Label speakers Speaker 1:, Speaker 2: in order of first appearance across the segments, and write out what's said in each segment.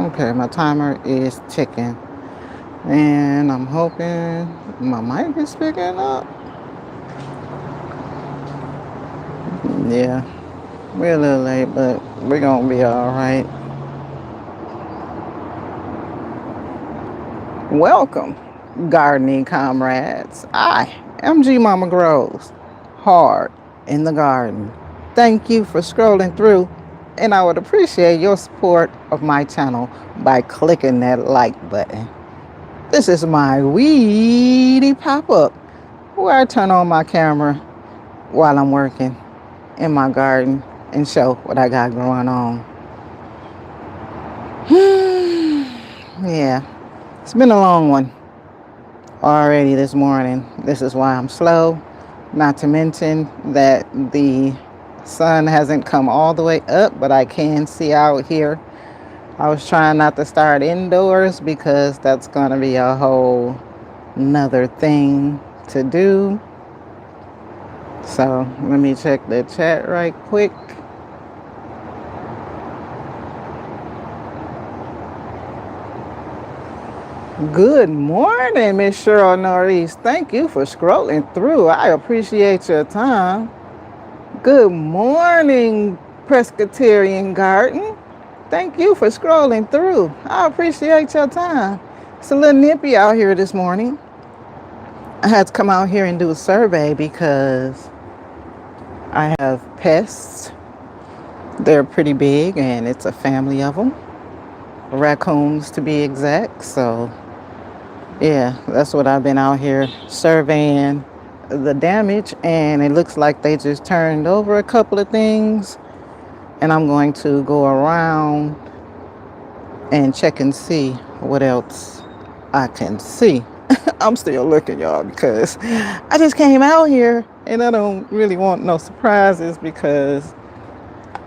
Speaker 1: Okay, my timer is ticking. And I'm hoping my mic is picking up. Yeah, we're a little late, but we're gonna be alright. Welcome, gardening comrades. I am GMama Growz Hard in the Garden. Thank you for scrolling through, and I would appreciate your support of my channel by clicking that like button. This is my weedy pop-up where I turn on my camera while I'm working in my garden and show what I got going on. Yeah, it's been a long one already this morning. This is why I'm slow. Not to mention that the sun hasn't come all the way up, but I can see out here. I was trying not to start indoors because that's going to be a whole nother thing to do. So let me check the chat right quick. Good morning, Miss Cheryl Norris. Thank you for scrolling through. I appreciate your time. Good morning, Presbyterian Garden. Thank you for scrolling through. I appreciate your time. It's a little nippy out here this morning. I had to come out here and do a survey because I have pests. They're pretty big and it's a family of them. Raccoons to be exact. So yeah, that's what I've been out here surveying the damage, and it looks like they just turned over a couple of things, and I'm going to go around and check and see what else I can see. I'm still looking, y'all, because I just came out here and I don't really want no surprises because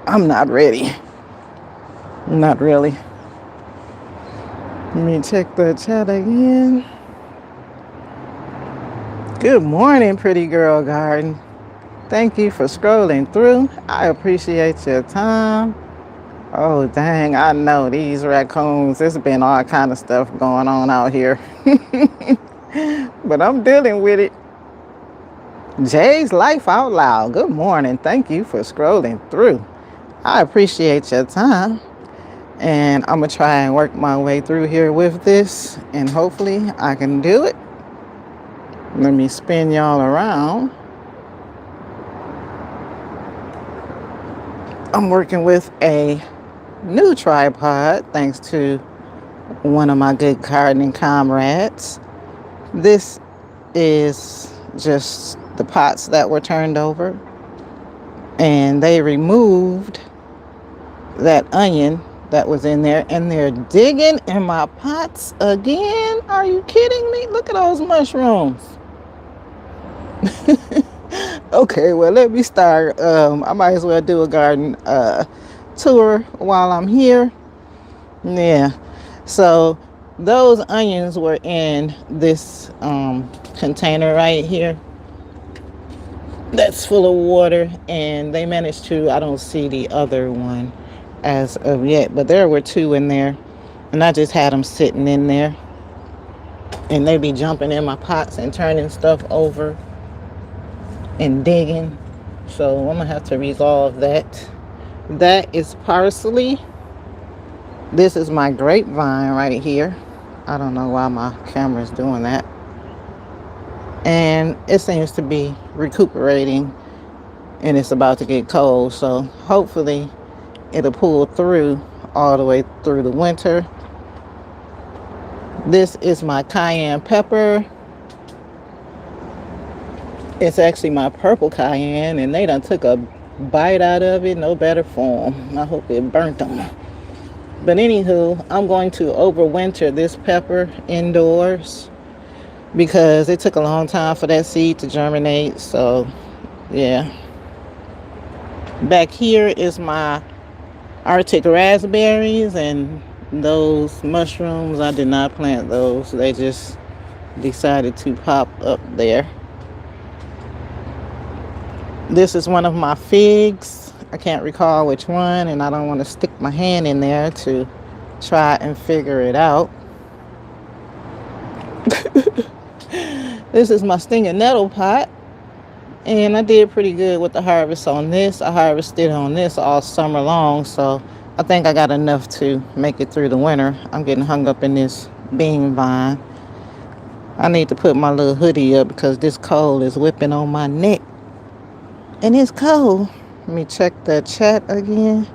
Speaker 1: I'm not ready. Not really. Let me check the chat again. Good morning, pretty girl garden. Thank you for scrolling through. I appreciate your time. Oh, dang, I know these raccoons. There's been all kind of stuff going on out here. But I'm dealing with it. Jay's Life Out Loud. Good morning. Thank you for scrolling through. I appreciate your time. And I'm going to try and work my way through here with this. And hopefully I can do it. Let me spin y'all around. I'm working with a new tripod thanks to one of my good gardening comrades. This is just the pots that were turned over. And they removed that onion that was in there, and they're digging in my pots again. Are you kidding me? Look at those mushrooms. Okay, well, let me start. I might as well do a garden tour while I'm here. Yeah, so those onions were in this container right here that's full of water, and they managed to, I don't see the other one as of yet, but there were two in there, and I just had them sitting in there, and they be jumping in my pots and turning stuff over and digging. So I'm gonna have to resolve that. That is parsley. This is my grapevine right here. I don't know why my camera's doing that. And it seems to be recuperating, and it's about to get cold, so hopefully it'll pull through all the way through the winter. This is my cayenne pepper. It's actually my purple cayenne, and they done took a bite out of it. No better form. I hope it burnt them. But anywho, I'm going to overwinter this pepper indoors because it took a long time for that seed to germinate. So yeah. Back here is my Arctic raspberries, and those mushrooms, I did not plant those. They just decided to pop up there. This is one of my figs. I can't recall which one, and I don't want to stick my hand in there to try and figure it out. This is my stinging nettle pot. And I did pretty good with the harvest on this. I harvested on this all summer long, so I think I got enough to make it through the winter. I'm getting hung up in this bean vine. I need to put my little hoodie up because this cold is whipping on my neck. And it's cold. Let me check the chat again.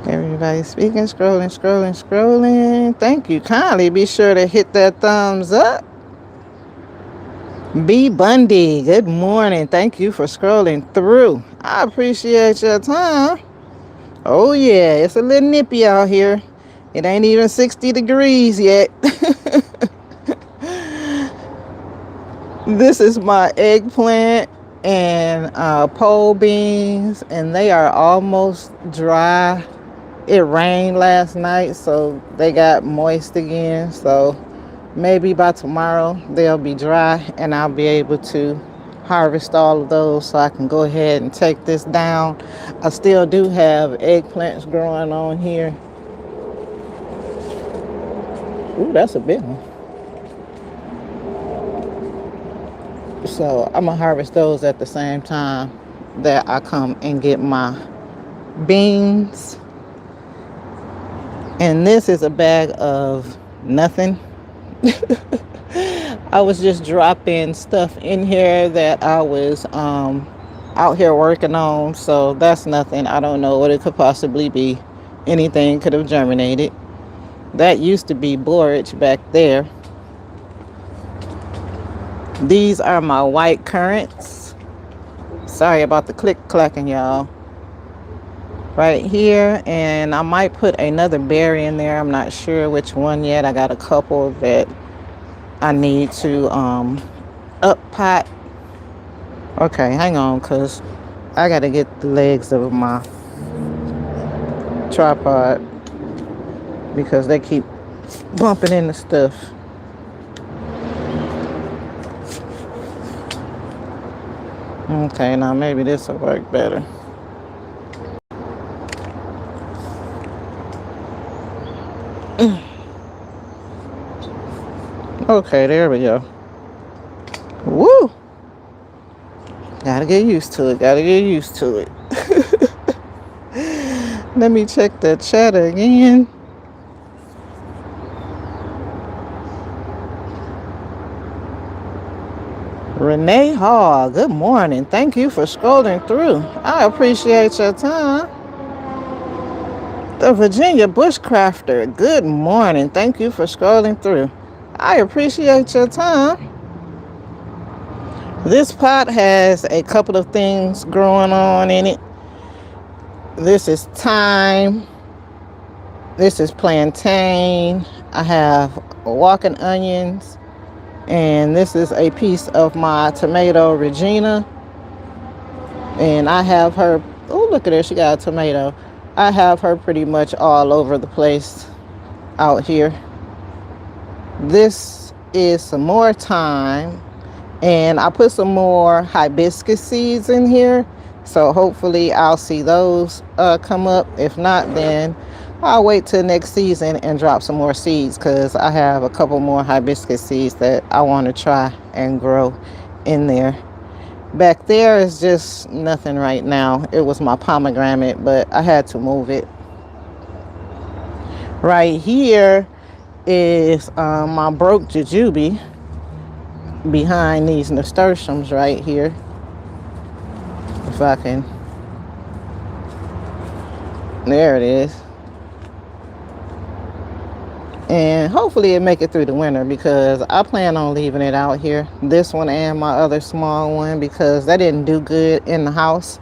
Speaker 1: Everybody speaking, scrolling. Thank you kindly. Be sure to hit that thumbs up. B. Bundy, good morning. Thank you for scrolling through. I appreciate your time. Oh, yeah, it's a little nippy out here. It ain't even 60 degrees yet. This is my eggplant and pole beans, and they are almost dry. It rained last night, so they got moist again. So maybe by tomorrow they'll be dry and I'll be able to harvest all of those so I can go ahead and take this down. I still do have eggplants growing on here. Ooh, that's a big one. So I'm gonna harvest those at the same time that I come and get my beans. And this is a bag of nothing. I was just dropping stuff in here that I was out here working on, so that's nothing. I don't know what it could possibly be. Anything could have germinated. That used to be borage back there. These are my white currants. Sorry about the click clacking, y'all. Right here, and I might put another berry in there. I'm not sure which one yet. I got a couple that I need to up pot. Okay, hang on, cause I gotta get the legs of my tripod because they keep bumping into stuff. Okay, now maybe this will work better. Okay, there we go. Woo! Gotta get used to it. Let me check the chat again. Renee Hall, good morning. Thank you for scrolling through. I appreciate your time. The Virginia Bushcrafter, good morning. Thank you for scrolling through. I appreciate your time. This pot has a couple of things growing on in it. This is thyme. This is plantain. I have walking onions. And this is a piece of my tomato Regina. And I have her, oh, look at her, she got a tomato. I have her pretty much all over the place out here. This is some more thyme, and I put some more hibiscus seeds in here, so hopefully I'll see those come up. If not, then I'll wait till next season and drop some more seeds, because I have a couple more hibiscus seeds that I want to try and grow in there. Back there is just nothing right now. It was my pomegranate, but I had to move it. Right here is my broke jujube behind these nasturtiums right here. If I can. There it is. And hopefully it make it through the winter, because I plan on leaving it out here. This one and my other small one, because they didn't do good in the house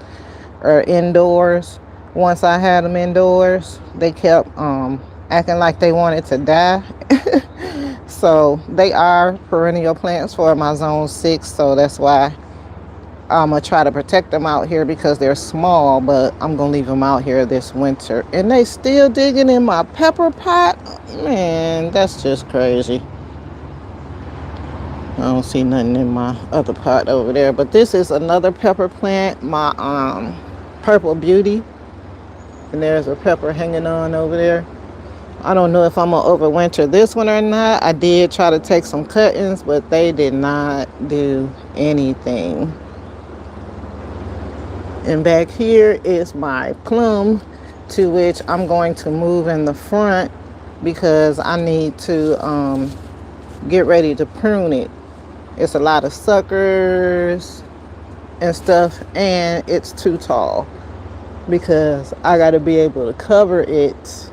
Speaker 1: or indoors. Once I had them indoors, they kept acting like they wanted to die. So they are perennial plants for my zone 6, so that's why I'm gonna try to protect them out here, because they're small, but I'm gonna leave them out here this winter. And they still digging in my pepper pot. Man, that's just crazy. I don't see nothing in my other pot over there, but this is another pepper plant, my purple beauty. And there's a pepper hanging on over there. I don't know if I'm gonna overwinter this one or not. I did try to take some cuttings, but they did not do anything. And back here is my plum, to which I'm going to move in the front because I need to get ready to prune it. It's a lot of suckers and stuff, and it's too tall because I got to be able to cover it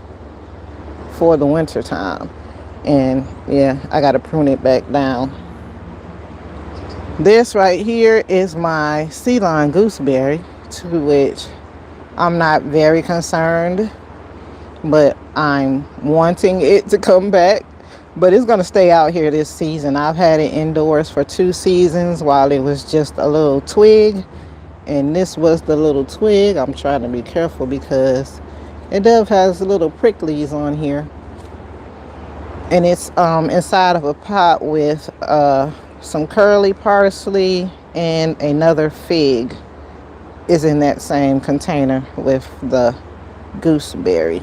Speaker 1: for the winter time. And yeah, I got to prune it back down. This right here is my Ceylon gooseberry, to which I'm not very concerned, but I'm wanting it to come back. But it's going to stay out here this season. I've had it indoors for 2 seasons while it was just a little twig. And this was the little twig. I'm trying to be careful because it does has little pricklies on here. And it's inside of a pot with some curly parsley, and another fig is in that same container with the gooseberry.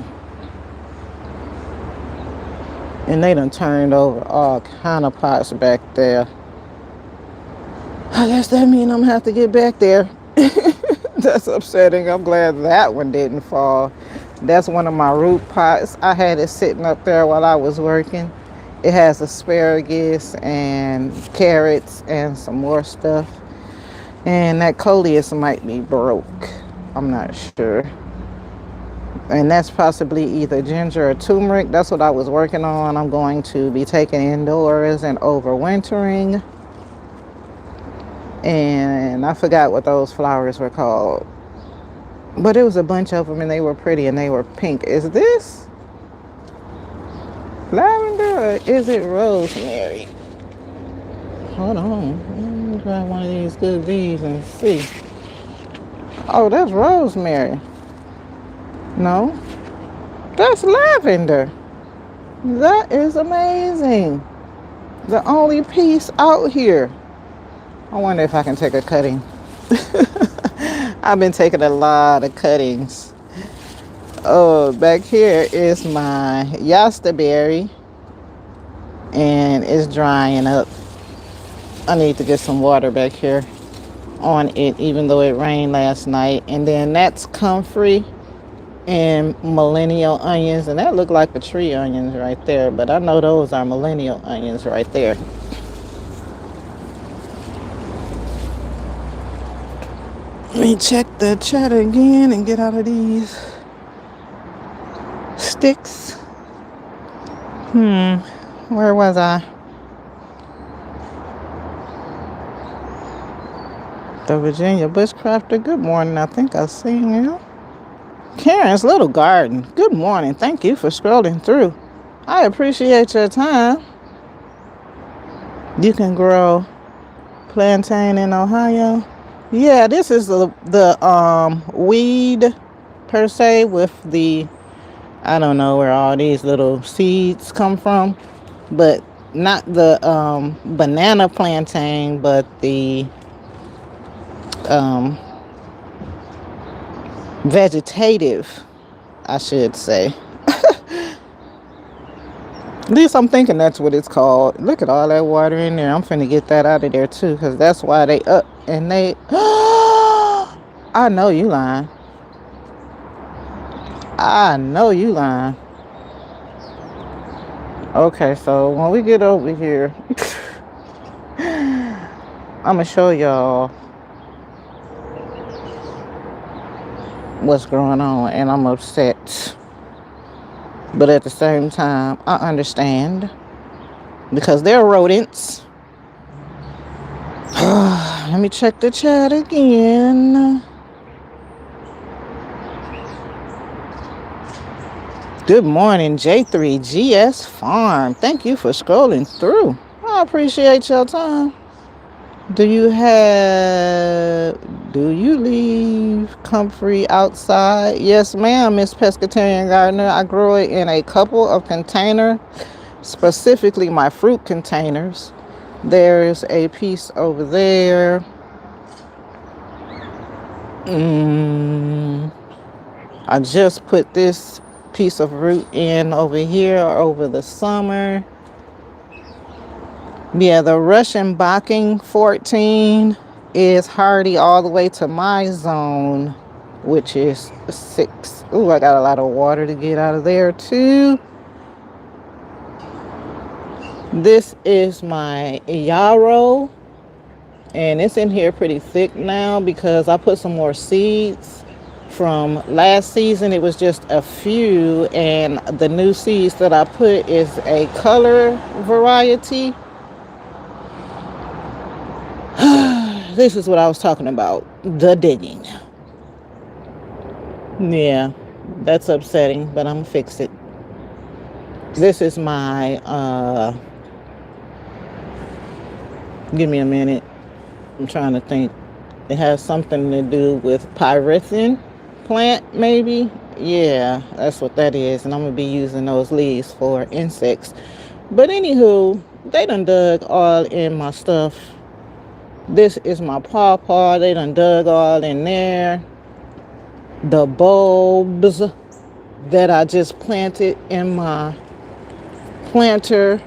Speaker 1: And they done turned over all kind of pots back there. I guess that means I'm gonna have to get back there. That's upsetting. I'm glad that one didn't fall. That's one of my root pots. I had it sitting up there while I was working. It has asparagus and carrots and some more stuff. And that coleus might be broke. I'm not sure. And that's possibly either ginger or turmeric. That's what I was working on. I'm going to be taking indoors and overwintering. And I forgot what those flowers were called. But it was a bunch of them, and they were pretty, and they were pink. Is this lavender or is it rosemary? Hold on. Let me grab one of these good bees and see. Oh, that's rosemary. No, that's lavender. That is amazing. The only piece out here. I wonder if I can take a cutting. I've been taking a lot of cuttings. Oh, back here is my yasterberry, and it's drying up. I need to get some water back here on it, even though it rained last night. And then that's comfrey and millennial onions, and that looked like a tree onions right there, but I know those are millennial onions right there. Let me check the chat again and get out of these sticks. Where was I? The Virginia Bushcrafter. Good morning. I think I've seen you. Karen's Little Garden. Good morning. Thank you for scrolling through. I appreciate your time. You can grow plantain in Ohio. Yeah, this is the weed per se with the, I don't know where all these little seeds come from, but not the banana plantain, but the vegetative, I should say. At least I'm thinking that's what it's called. Look at all that water in there. I'm finna get that out of there too, because that's why they up and they I know you lying. I know you lying. Okay, so when we get over here, I'm gonna show y'all what's going on, and I'm upset, but at the same time I understand because they're rodents. Let me check the chat again. Good morning, J3GS Farm. Thank you for scrolling through. I appreciate your time. Do you leave comfrey outside? Yes, ma'am, Miss Pescatarian Gardener. I grow it in a couple of containers, specifically my fruit containers. There's a piece over there. I just put this piece of root in over here over the summer. Yeah, the Russian Bocking 14 is hardy all the way to my zone, which is 6. Ooh, I got a lot of water to get out of there too. This is my yarrow, and it's in here pretty thick now because I put some more seeds from last season. It was just a few, and the new seeds that I put is a color variety. This is what I was talking about, the digging. Yeah, that's upsetting, but I'm gonna fix it. This is my give me a minute, I'm trying to think. It has something to do with pyrethrin plant, maybe. Yeah, that's what that is. And I'm gonna be using those leaves for insects. But anywho, they done dug all in my stuff. This is my pawpaw. They done dug all in there. The bulbs that I just planted in my planter.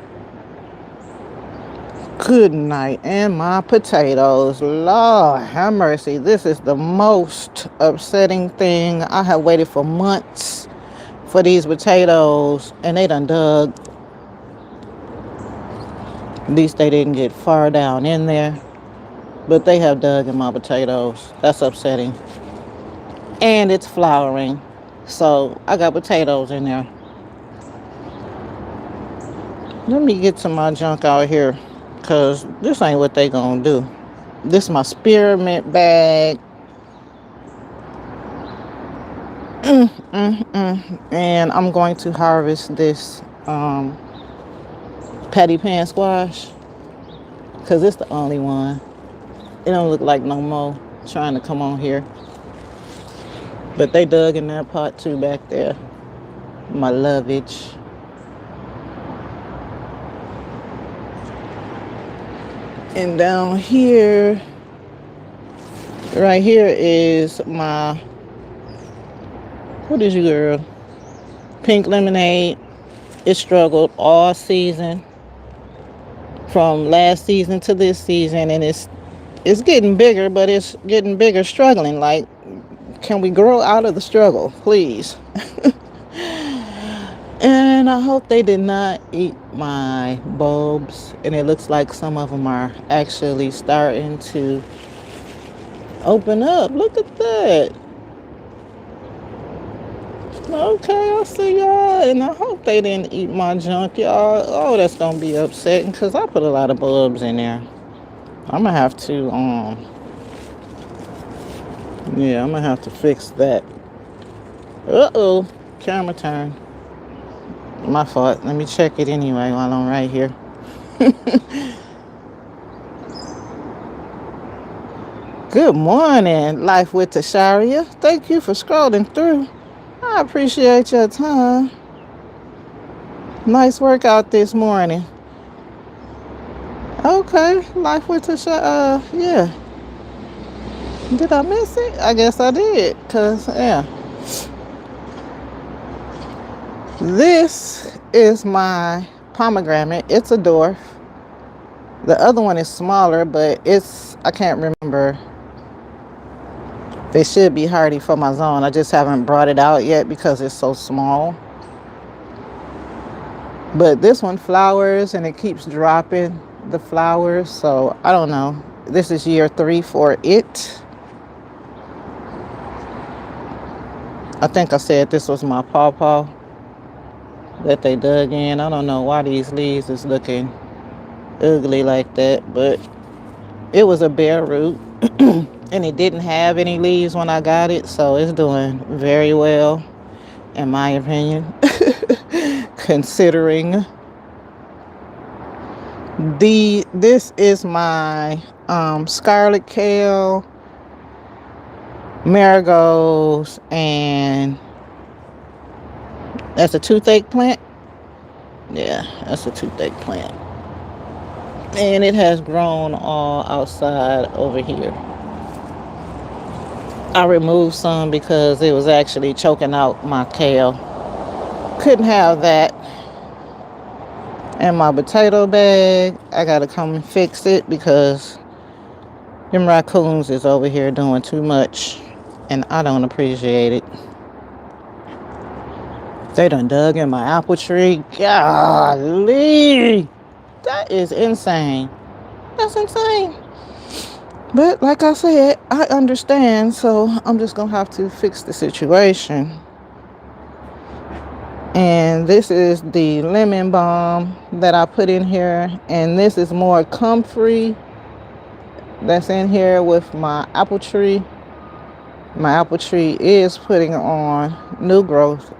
Speaker 1: Good night. And my potatoes. Lord have mercy. This is the most upsetting thing. I have waited for months for these potatoes, and they done dug. At least they didn't get far down in there, but they have dug in my potatoes. That's upsetting. And it's flowering, so I got potatoes in there. Let me get to my junk out here, because this ain't what they gonna do. This is my spearmint bag. And I'm going to harvest this patty pan squash, because it's the only one. It don't look like no more trying to come on here. But they dug in that pot too back there. My lovage. And down here, right here is my, what is you, girl? Pink lemonade. It struggled all season, from last season to this season, and it's getting bigger, but it's getting bigger struggling. Like, can we grow out of the struggle, please? And I hope they did not eat my bulbs. And it looks like some of them are actually starting to open up. Look at that. Okay, I see y'all. And I hope they didn't eat my junk, y'all. Oh, that's going to be upsetting, because I put a lot of bulbs in there. I'm going to have to, yeah, I'm going to have to fix that. Uh-oh, camera turn. My fault. Let me check it anyway while I'm right here. Good morning, Life with Tasharia. Thank you for scrolling through. I appreciate your time. Nice workout this morning. Okay, Life with Tasharia. Yeah. Did I miss it? I guess I did. Because, yeah. This is my pomegranate. It's a dwarf. The other one is smaller, but I can't remember. They should be hardy for my zone. I just haven't brought it out yet because it's so small. But this one flowers, and it keeps dropping the flowers. So I don't know. This is year 3 for it. I think I said this was my pawpaw that they dug in. I don't know why these leaves is looking ugly like that, but it was a bare root. And it didn't have any leaves when I got it, so it's doing very well, in my opinion. Considering this is my scarlet kale, marigolds, and that's a toothache plant. Yeah, that's a toothache plant. And it has grown all outside over here. I removed some because it was actually choking out my kale. Couldn't have that. And my potato bag, I gotta come and fix it because them raccoons is over here doing too much and I don't appreciate it. They done dug in my apple tree. Golly, that is insane. That's insane. But like I said, I understand, so I'm just gonna have to fix the situation. And this is the lemon balm that I put in here, and this is more comfrey that's in here with my apple tree. My apple tree is putting on new growth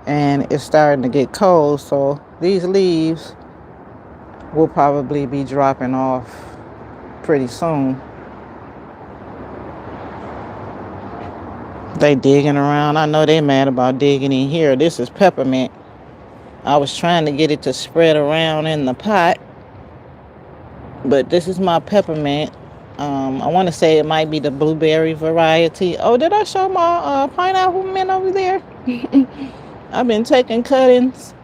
Speaker 1: and it's starting to get cold, so these leaves will probably be dropping off pretty soon. They digging around. I know they mad about digging in here. This is peppermint. I was trying to get it to spread around in the pot, but this is my peppermint. I want to say it might be the blueberry variety. Oh, did I show my pineapple mint over there? I've been taking cuttings.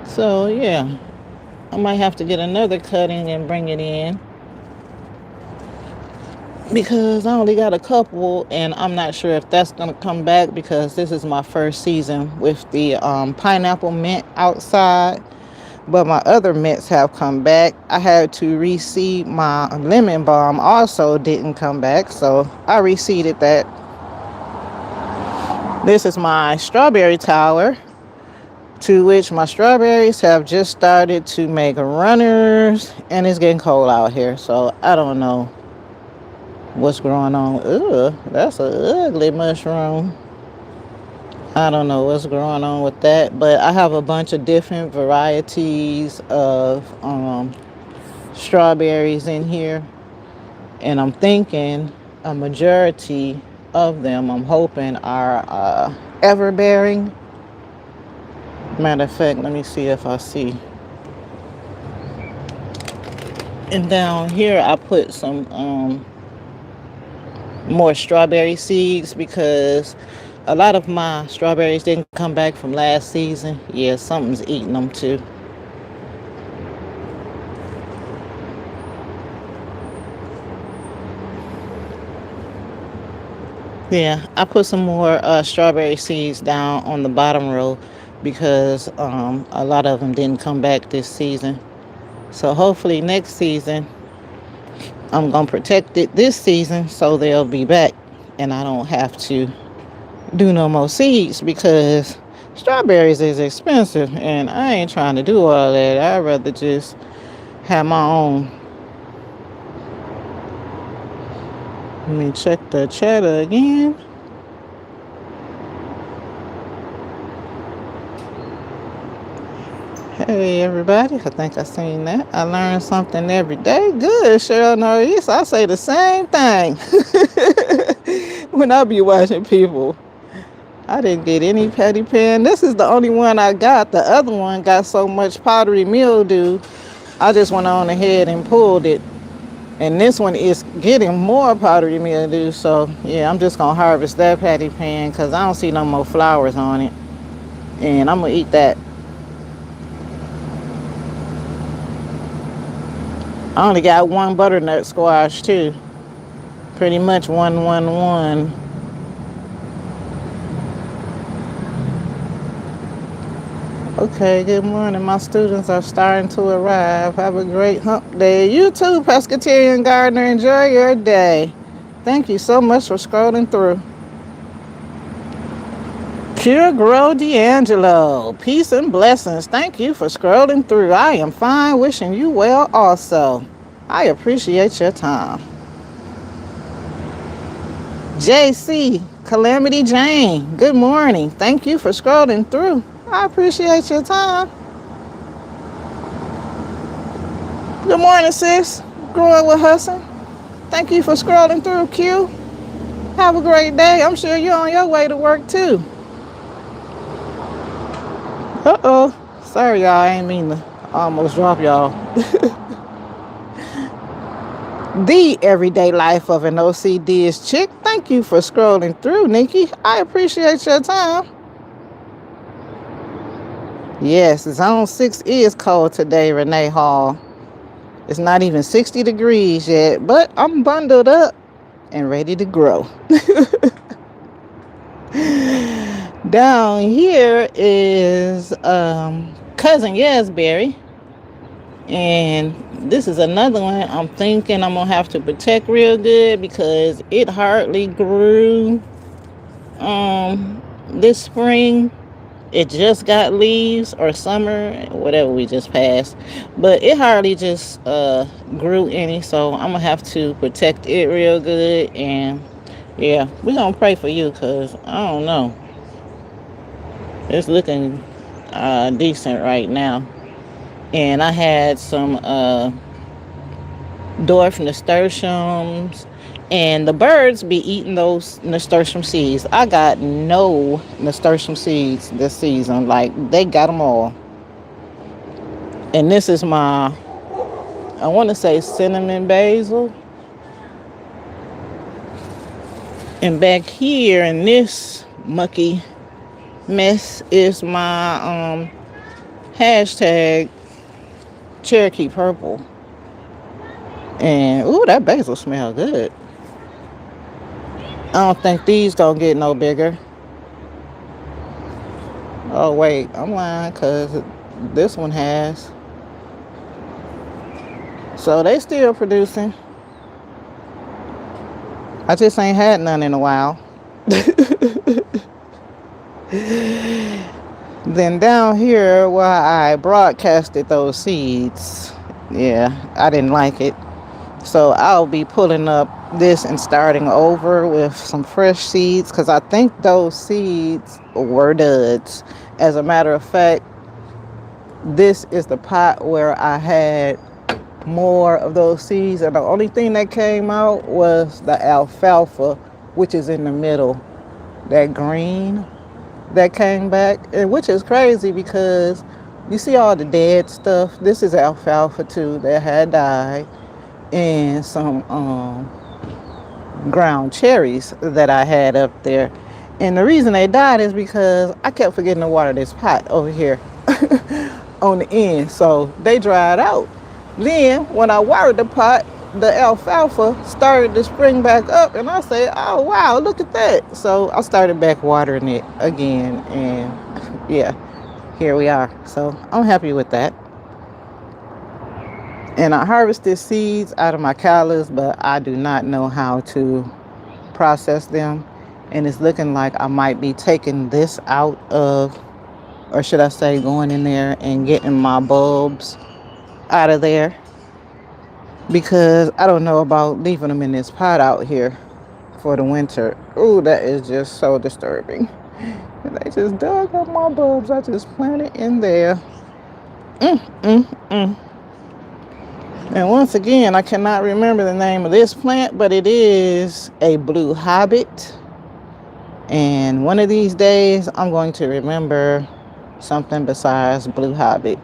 Speaker 1: So, yeah. I might have to get another cutting and bring it in. Because I only got a couple and I'm not sure if that's going to come back because this is my first season with the pineapple mint outside. But my other mints have come back. I had to reseed my lemon balm, also didn't come back, so I reseeded that. This is my strawberry tower, to which my strawberries have just started to make runners, and it's getting cold out here, so I don't know what's growing on. Ugh, that's an ugly mushroom. I don't know what's going on with that, but I have a bunch of different varieties of strawberries in here, and I'm thinking a majority of them, I'm hoping, are ever-bearing. Matter of fact, let me see if I see. And down here I put some more strawberry seeds because a lot of my strawberries didn't come back from last season. Yeah, something's eating them too. Yeah, I put some more strawberry seeds down on the bottom row because a lot of them didn't come back this season. So hopefully next season, I'm going to protect it this season so they'll be back and I don't have to do no more seeds because strawberries is expensive and I ain't trying to do all that. I'd rather just have my own. Let me check the chatter again. Hey everybody, I think I seen that. I learn something every day. Good, Cheryl Norris. I say the same thing when I be watching people. I didn't get any patty pan. This is the only one I got. The other one got so much powdery mildew, I just went on ahead and pulled it. And this one is getting more powdery mildew. So yeah, I'm just gonna harvest that patty pan because I don't see no more flowers on it. And I'm gonna eat that. I only got one butternut squash too. Pretty much 1-1-1. Okay, good morning. My students are starting to arrive. Have a great hump day. You too, pescatarian gardener. Enjoy your day. Thank you so much for scrolling through. Pure Grow D'Angelo. Peace and blessings. Thank you for scrolling through. I am fine. Wishing you well also. I appreciate your time. JC, Calamity Jane. Good morning. Thank you for scrolling through. I appreciate your time. Good morning, sis. Growing with Hustle. Thank you for scrolling through, Q. Have a great day. I'm sure you're on your way to work too. Uh-oh. Sorry, y'all. I ain't mean to almost drop y'all. The everyday life of an OCD is chick. Thank you for scrolling through, Nikki. I appreciate your time. Yes, Zone 6 is cold today, Renee Hall. It's not even 60 degrees yet, but I'm bundled up and ready to grow. Down here is Cousin Yasberry. And this is another one I'm thinking I'm going to have to protect real good because it hardly grew this spring. It just got leaves, or summer, whatever we just passed. But it hardly just grew any, so I'm going to have to protect it real good. And yeah, we're going to pray for you because I don't know. It's looking decent right now. And I had some dwarf nasturtiums, and the birds be eating those nasturtium seeds. I got no nasturtium seeds this season. Like, they got them all. And this is my, I want to say, cinnamon basil. And back here in this mucky mess is my hashtag Cherokee purple. And ooh, that basil smells good. I don't think these gonna get no bigger. Oh wait, I'm lying because this one has. So they still producing. I just ain't had none in a while. Then down here where I broadcasted those seeds, yeah, I didn't like it. So I'll be pulling up this and starting over with some fresh seeds because I think those seeds were duds. As a matter of fact, this is the pot where I had more of those seeds, and the only thing that came out was the alfalfa, which is in the middle, that green that came back, and which is crazy because you see all the dead stuff. This is alfalfa too that had died, and some ground cherries that I had up there. And the reason they died is because I kept forgetting to water this pot over here on the end, so they dried out. Then when I watered the pot, the alfalfa started to spring back up, and I said, oh wow, look at that. So I started back watering it again, and yeah, here we are. So I'm happy with that. And I harvested seeds out of my callas, but I do not know how to process them. And it's looking like I might be taking this out of, or should I say going in there and getting my bulbs out of there, because I don't know about leaving them in this pot out here for the winter. Ooh, that is just so disturbing. And they just dug up my bulbs I just planted in there. And once again, I cannot remember the name of this plant, but it is a blue hobbit. And one of these days, I'm going to remember something besides blue hobbit.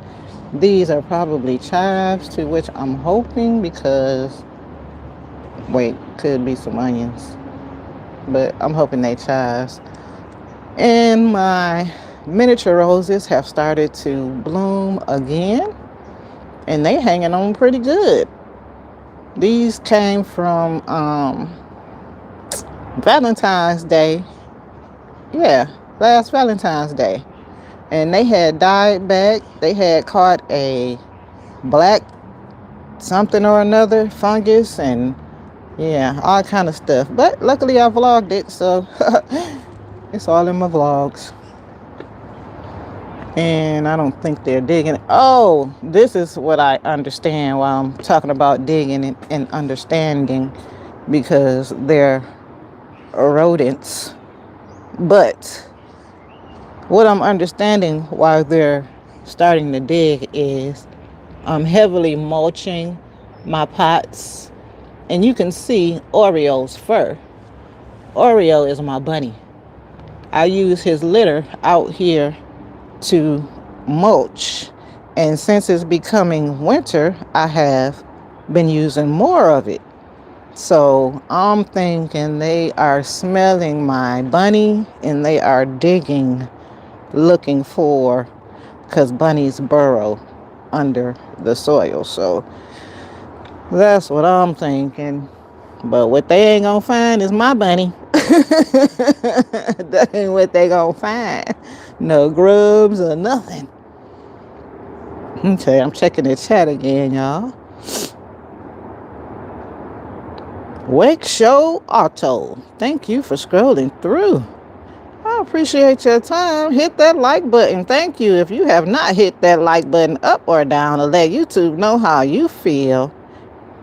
Speaker 1: These are probably chives, to which I'm hoping, because, wait, could be some onions, but I'm hoping they chives. And my miniature roses have started to bloom again, and they hanging on pretty good. These came from Valentine's Day. Yeah, last Valentine's Day. And they had died back. They had caught a black something or another fungus, and yeah, all kind of stuff. But luckily I vlogged it, so it's all in my vlogs. And I don't think they're digging. Oh, this is what I understand while I'm talking about digging and understanding, because they're rodents. But what I'm understanding while they're starting to dig is I'm heavily mulching my pots. And you can see Oreo's fur. Oreo is my bunny. I use his litter out here to mulch. And since it's becoming winter, I have been using more of it. So I'm thinking they are smelling my bunny and they are digging, looking for, because bunnies burrow under the soil. So that's what I'm thinking. But what they ain't gonna find is my bunny. That ain't what they gonna find. No grubs or nothing. Okay, I'm checking the chat again, y'all. Wake Show Auto. Thank you for scrolling through. I appreciate your time. Hit that like button. Thank you. If you have not hit that like button up or down to let YouTube know how you feel,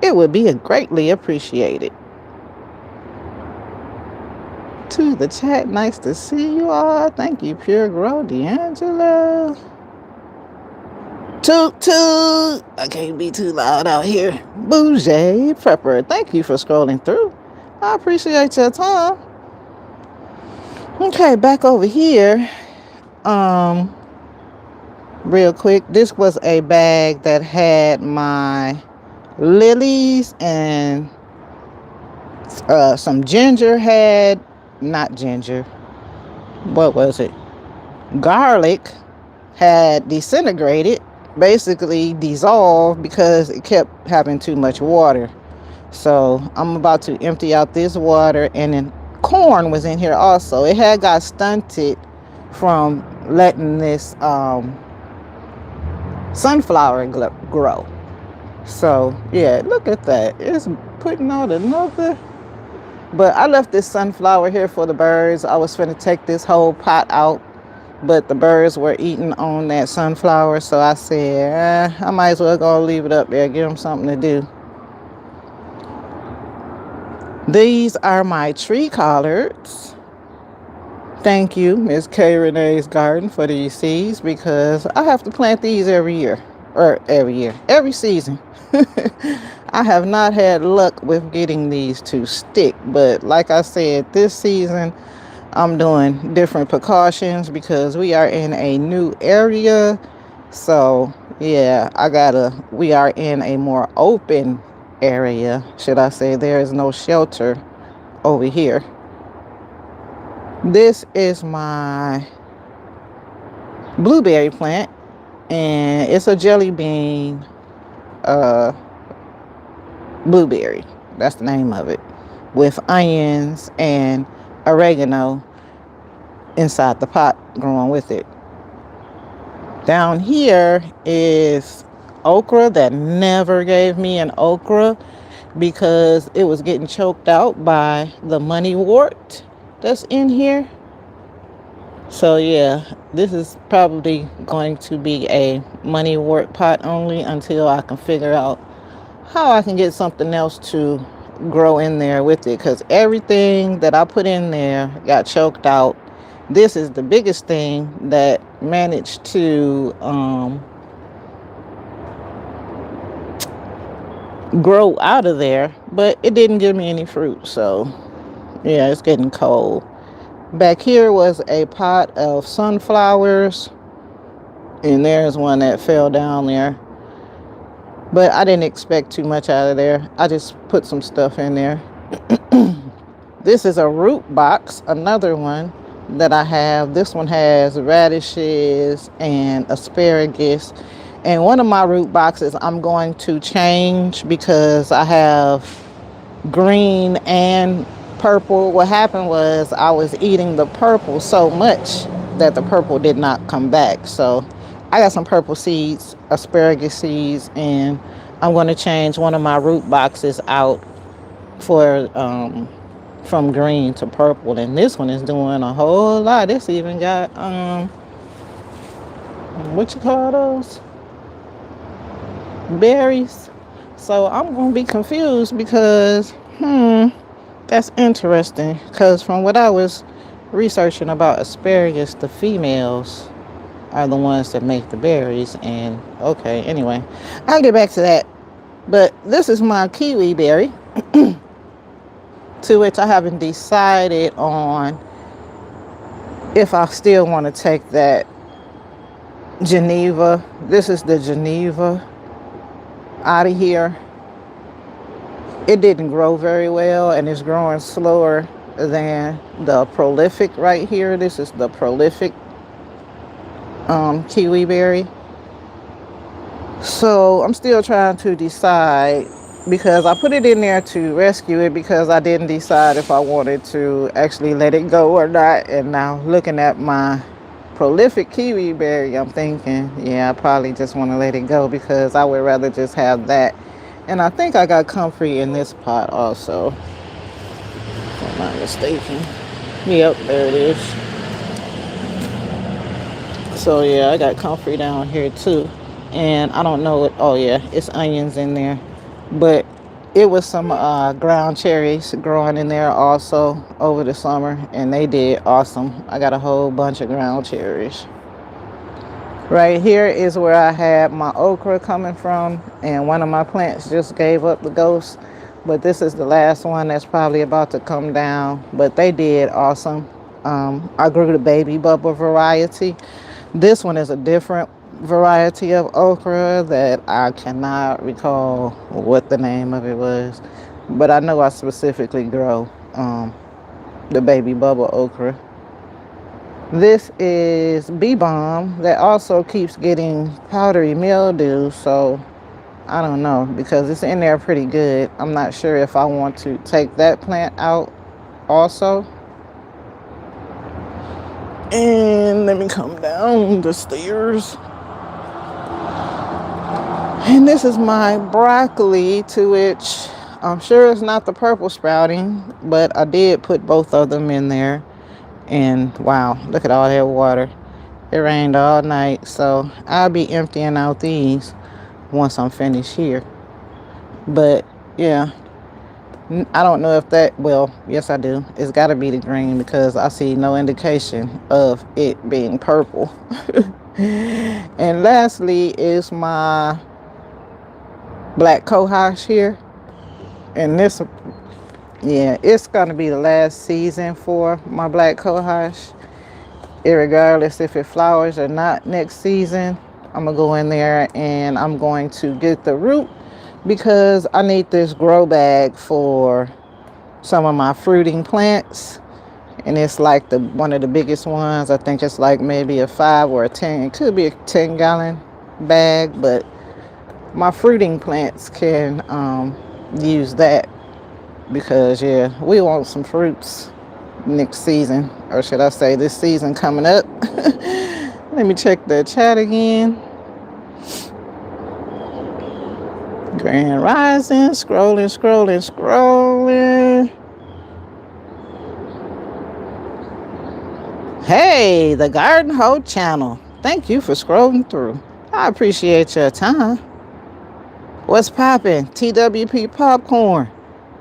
Speaker 1: it would be greatly appreciated. To the chat, nice to see you all. Thank you, Pure Grow, D'Angelo. Toot toot. I can't be too loud out here. Bougie Prepper. Thank you for scrolling through. I appreciate your time. Okay, back over here. Real quick, this was a bag that had my lilies and some ginger not ginger. What was it? Garlic had disintegrated, basically dissolved because it kept having too much water. So I'm about to empty out this water, and then corn was in here also. It had got stunted from letting this sunflower grow. So yeah, look at that. It's putting out another. But I left this sunflower here for the birds. I was finna take this whole pot out, but the birds were eating on that sunflower. So I said, I might as well go leave it up there, give them something to do. These are my tree collards. Thank you, Miss K. Renee's Garden, for these seeds, because I have to plant these every season. I have not had luck with getting these to stick, but like I said, this season I'm doing different precautions because we are in a new area. So yeah, we are in a more open area, should I say. There is no shelter over here. This is my blueberry plant, and it's a jelly bean blueberry. That's the name of it, with onions and oregano inside the pot growing with it. Down here is okra that never gave me an okra because it was getting choked out by the money wart that's in here. So yeah, this is probably going to be a money wart pot only until I can figure out how I can get something else to grow in there with it, because everything that I put in there got choked out. This is the biggest thing that managed to grow out of there, but it didn't give me any fruit. So yeah, it's getting cold. Back here was a pot of sunflowers, and there's one that fell down there, but I didn't expect too much out of there. I just put some stuff in there. This is a root box, another one that I have. This one has radishes and asparagus. And one of my root boxes I'm going to change because I have green and purple. What happened was I was eating the purple so much that the purple did not come back. So I got some purple seeds, asparagus seeds, and I'm going to change one of my root boxes out for from green to purple. And this one is doing a whole lot. This even got what you call those, berries. So I'm gonna be confused because that's interesting, because from what I was researching about asparagus, the females are the ones that make the berries. And okay, anyway, I'll get back to that. But this is my kiwi berry to which I haven't decided on if I still want to take that Geneva. This is the Geneva out of here. it didn't grow very well, and it's growing slower than the prolific right here. This is the prolific kiwi berry. So I'm still trying to decide, because I put it in there to rescue it because I didn't decide if I wanted to actually let it go or not. And now looking at my prolific kiwi berry, I'm thinking, yeah, I probably just want to let it go because I would rather just have that. And I think I got comfrey in this pot also, if I'm not mistaken. Yep, there it is. So yeah, I got comfrey down here too. And I don't know what, oh yeah, it's onions in there. But it was some ground cherries growing in there also over the summer, and they did awesome. I got a whole bunch of ground cherries. Right here is where I had my okra coming from, and one of my plants just gave up the ghost. But this is the last one that's probably about to come down. But they did awesome. I grew the baby bubble variety. This one is a different variety of okra that I cannot recall what the name of it was. But I know I specifically grow the baby bubble okra. This is bee balm that also keeps getting powdery mildew, so I don't know, because it's in there pretty good. I'm not sure if I want to take that plant out also. And let me come down the stairs. And this is my broccoli, to which I'm sure it's not the purple sprouting, but I did put both of them in there. And wow, look at all that water. It rained all night, so I'll be emptying out these once I'm finished here. But yeah, I don't know if that, well, yes I do. It's got to be the green because I see no indication of it being purple. And lastly is my black cohosh here. And this, yeah, it's going to be the last season for my black cohosh. Irregardless if it flowers or not next season, I'm going to go in there and I'm going to get the root because I need this grow bag for some of my fruiting plants. And it's like one of the biggest ones. I think it's like maybe a 5 or a 10. It could be a 10-gallon bag, but my fruiting plants can use that because, yeah, we want some fruits next season, or should I say this season coming up. Let me check the chat again. Grand Rising, scrolling. Hey, the Garden Hoe channel. Thank you for scrolling through. I appreciate your time. What's poppin'? TWP Popcorn.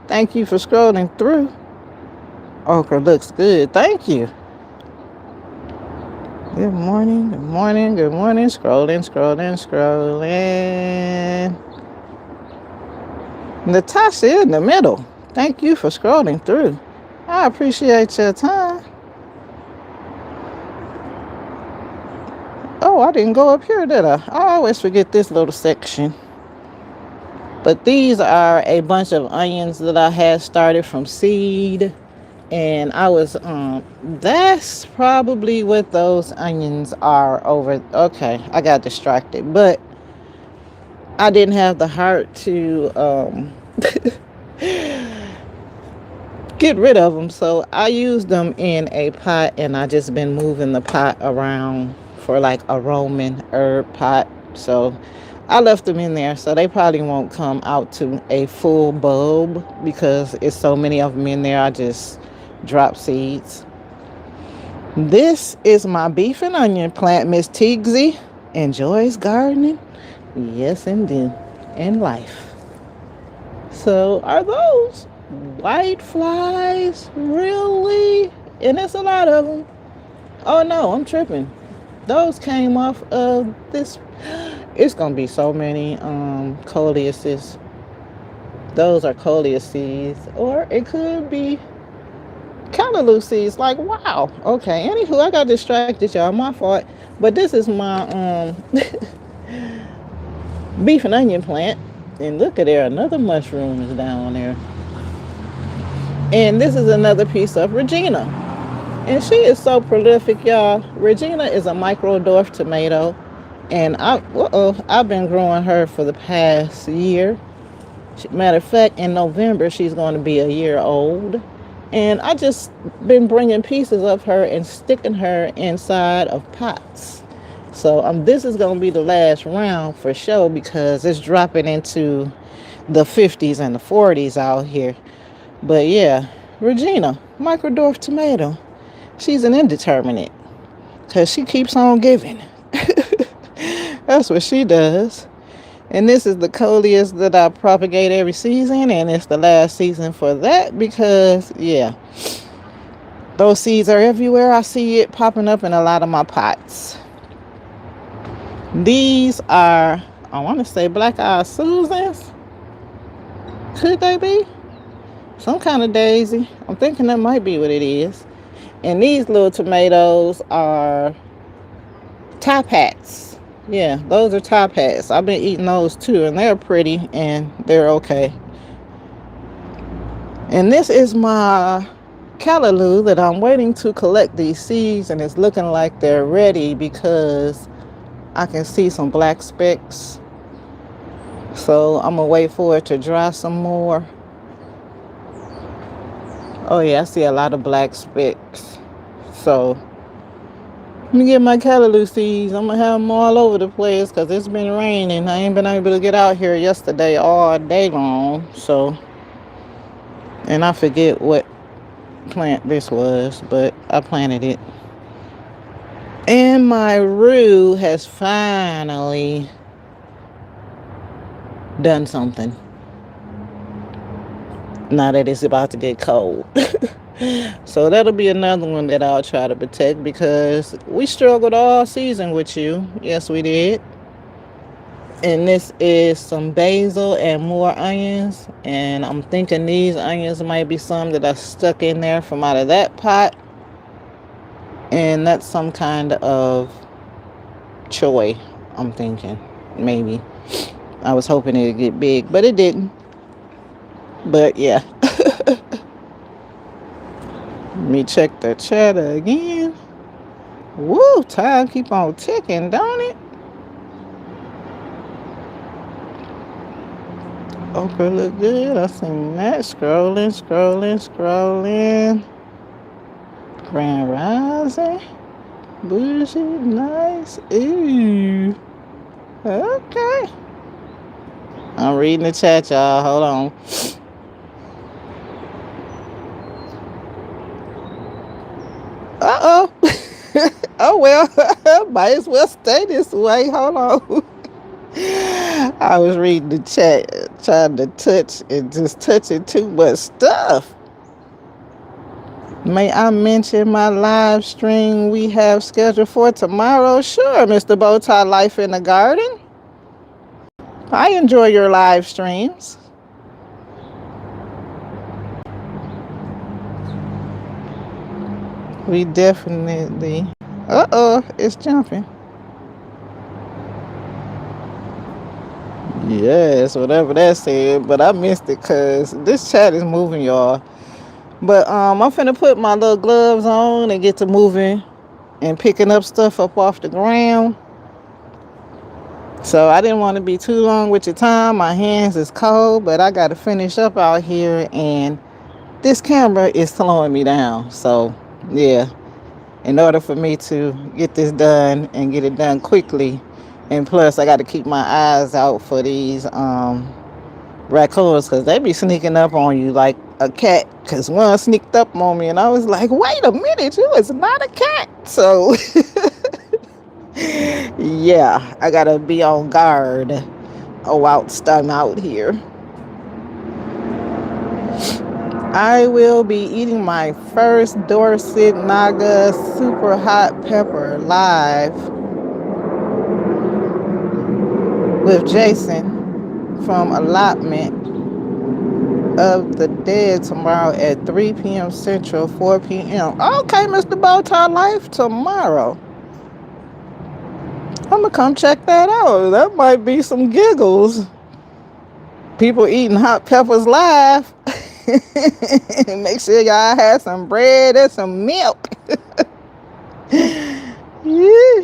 Speaker 1: Thank you for scrolling through. Okra looks good. Thank you. Good morning. Scrolling. Natasha in the middle. Thank you for scrolling through. I appreciate your time. Oh, I didn't go up here, did I? I always forget this little section. But these are a bunch of onions that I had started from seed. And I was, that's probably what those onions are over. Okay, I got distracted. But I didn't have the heart to get rid of them. So I used them in a pot, and I just been moving the pot around for like a Roman herb pot. So I left them in there, so they probably won't come out to a full bulb because it's so many of them in there. I just drop seeds. This is my beef and onion plant. Miss Tigsy enjoys gardening. Yes, indeed, in life. So are those white flies really? And it's a lot of them. Oh no, I'm tripping. Those came off of this. It's gonna be so many coleuses. Those are coleus seeds, or it could be callaloo seeds. Like, wow. Okay, anywho, I got distracted, y'all. My fault. But this is my beef and onion plant. And look at there, another mushroom is down there. And this is another piece of Regina. And she is so prolific, y'all. Regina is a micro dwarf tomato. And I've been growing her for the past year. Matter of fact, in November, she's going to be a year old. And I just been bringing pieces of her and sticking her inside of pots. So this is going to be the last round for sure because it's dropping into the 50s and the 40s out here. But yeah, Regina, microdwarf tomato. She's an indeterminate because she keeps on giving. That's what she does. And this is the coleus that I propagate every season, and it's the last season for that because, yeah, those seeds are everywhere. I see it popping up in a lot of my pots. These are, I want to say black-eyed Susans. Could they be? Some kind of daisy. I'm thinking that might be what it is. And these little tomatoes are top hats. Yeah, those are top hats. I've been eating those too, and they're pretty and they're okay. And this is my callaloo that I'm waiting to collect these seeds, and it's looking like they're ready because I can see some black specks. So I'm gonna wait for it to dry some more. Oh yeah, I see a lot of black specks. So let me get my callaloo seeds. I'm gonna have them all over the place because it's been raining. I ain't been able to get out here yesterday all day long. So, and I forget what plant this was, but I planted it. And my rue has finally done something. Now that it's about to get cold. So that'll be another one that I'll try to protect because we struggled all season with you. Yes, we did. And this is some basil and more onions. And I'm thinking these onions might be some that I stuck in there from out of that pot. And that's some kind of choy, I'm thinking. Maybe. I was hoping it'd get big, but it didn't. But yeah. Let me check the chatter again. Woo, time keep on ticking, don't it? Okra look good. I seen that. Scrolling. Grand Rising. Bougie, nice. Ooh. Okay. I'm reading the chat, y'all. Hold on. Uh-oh. Oh, well. Might as well stay this way. Hold on. I was reading the chat, trying to touch and just touching too much stuff. May I mention my live stream we have scheduled for tomorrow? Sure, Mr. Bowtie Life in the Garden. I enjoy your live streams. We definitely... Uh-oh, it's jumping. Yes, whatever that said, but I missed it because this chat is moving, y'all. But I'm finna put my little gloves on and get to moving and picking up stuff up off the ground. So I didn't want to be too long with your time. My hands is cold, but I got to finish up out here, and this camera is slowing me down. So yeah, in order for me to get this done and get it done quickly, and plus I got to keep my eyes out for these raccoons because they be sneaking up on you like a cat. Because one sneaked up on me and I was like, wait a minute, you is not a cat. So yeah, I gotta be on guard whilst I'm out here. I will be eating my first Dorset Naga super hot pepper live with Jason from Allotment of the Dead tomorrow at 3 p.m. Central, 4 p.m. Okay, Mr. Bowtie Life, tomorrow. I'm gonna come check that out. That might be some giggles. People eating hot peppers live. Make sure y'all have some bread and some milk. Yeah.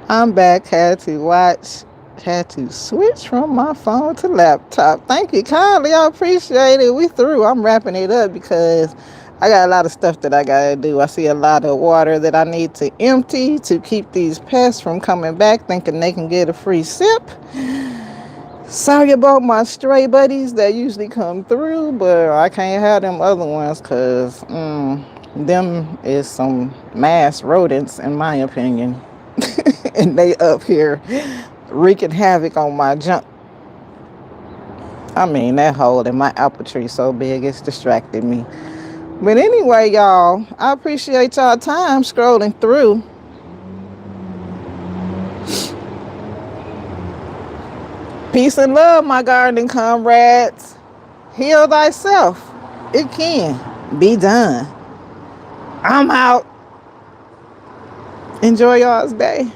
Speaker 1: I'm back. Had to switch from my phone to laptop. Thank you kindly. I appreciate it. We through. I'm wrapping it up because I got a lot of stuff that I gotta do. I see a lot of water that I need to empty to keep these pests from coming back thinking they can get a free sip. Sorry about my stray buddies that usually come through, but I can't have them other ones because them is some mass rodents in my opinion. And they up here wreaking havoc on my junk. I mean, that hole in my apple tree so big it's distracting me. But anyway, y'all, I appreciate y'all time scrolling through. Peace and love, my gardening comrades. Heal thyself. It can be done. I'm out. Enjoy y'all's day.